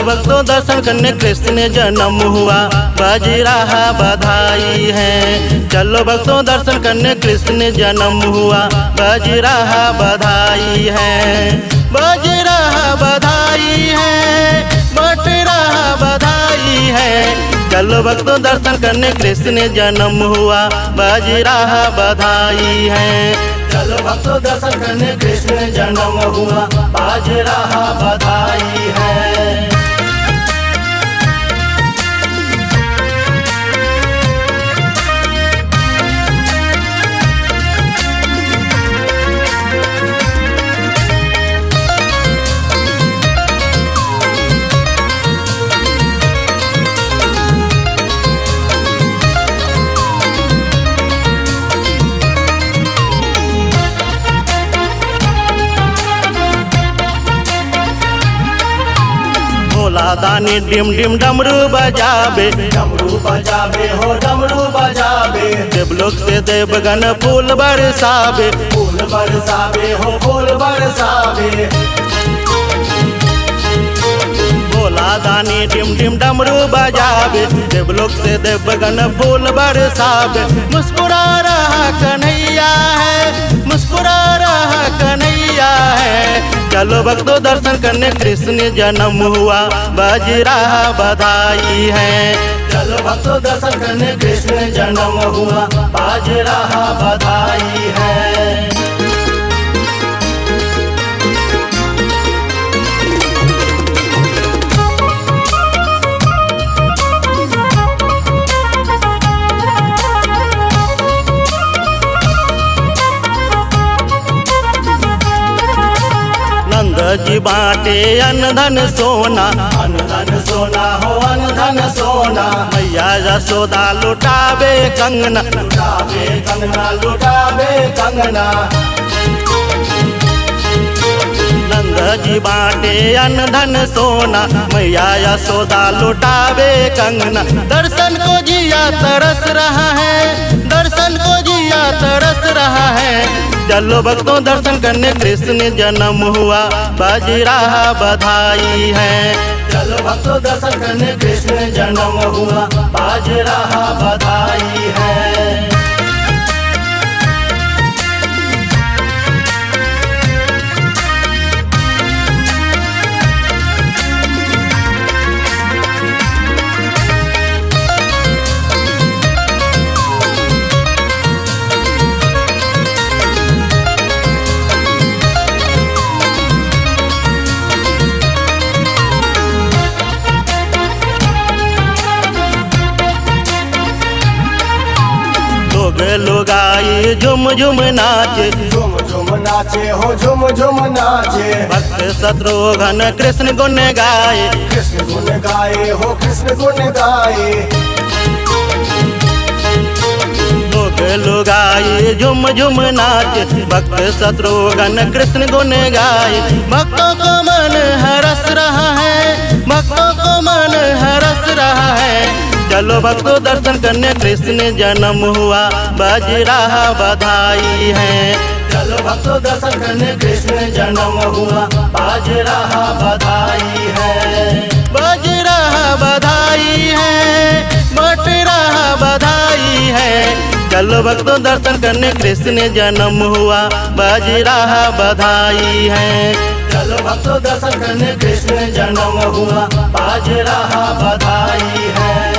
चलो भक्तों दर्शन करने कृष्ण जन्म हुआ, बज रहा बधाई है। चलो भक्तों दर्शन करने कृष्ण जन्म हुआ, बज रहा बधाई है, बज रहा बधाई है, बट रहा बधाई है। चलो भक्तों दर्शन करने कृष्ण जन्म हुआ, बज रहा बधाई है। चलो भक्तों दर्शन करने कृष्ण जन्म हुआ, बज रहा बधाई है। भोला दानी डिम डिम डमरू बजावे, डमरू बजावे हो डमरू बजावे। देवलोक से देवगन फूल बरसावे, फूल बरसावे हो फूल बरसावे। भोला दानी डिम डिम डमरू बजावे, देवलोक से देवगन फूल बरसावे। मुस्कुरा रहा कन्हैया है, मुस्कुरा रहा कन्हैया है। चलो भक्तों दर्शन करने कृष्ण जन्म हुआ, बज रहा बधाई है। चलो भक्तों दर्शन करने कृष्ण जन्म हुआ, बज रहा बधाई है। नंद जी बाटे अन्न धन सोना, अन्न धन सोना हो अन्न धन सोना। मैया यशोदा लुटावे कंगना, लुटावे कंगना, लुटावे कंगना। नंद जी बाटे अन्न धन सोना, मैया यशोदा लुटावे कंगना। दर्शन को जिया तरस रहा है, दर्शन को जिया तरस रहा है। चलो भक्तों दर्शन करने कृष्ण जन्म हुआ, बज रहा बधाई है। चलो भक्तों दर्शन करने कृष्ण जन्म हुआ, बज रहा बधाई है। लोग आए झुम झुम नाचे, झुम झुम नाचे हो झुम झुम नाचे। भक्त शत्रुघ्न कृष्ण गुण गाए, कृष्ण गुण गाए हो कृष्ण गुण गाए। लोग आए झुम झुम नाचे, भक्त शत्रुघ्न कृष्ण गुण गाए। भक्तों को मन हरस रहा है, भक्तों को मन हरस रहा है। चलो भक्तों दर्शन करने कृष्ण जन्म हुआ, बज रहा बधाई है। चलो भक्तों दर्शन करने कृष्ण जन्म हुआ, बज रहा बधाई है, बज रहा बधाई है, बट रहा बधाई है। चलो भक्तों दर्शन करने कृष्ण जन्म हुआ, बज रहा बधाई है। चलो भक्तों दर्शन करने कृष्ण जन्म हुआ, बज रहा बधाई है।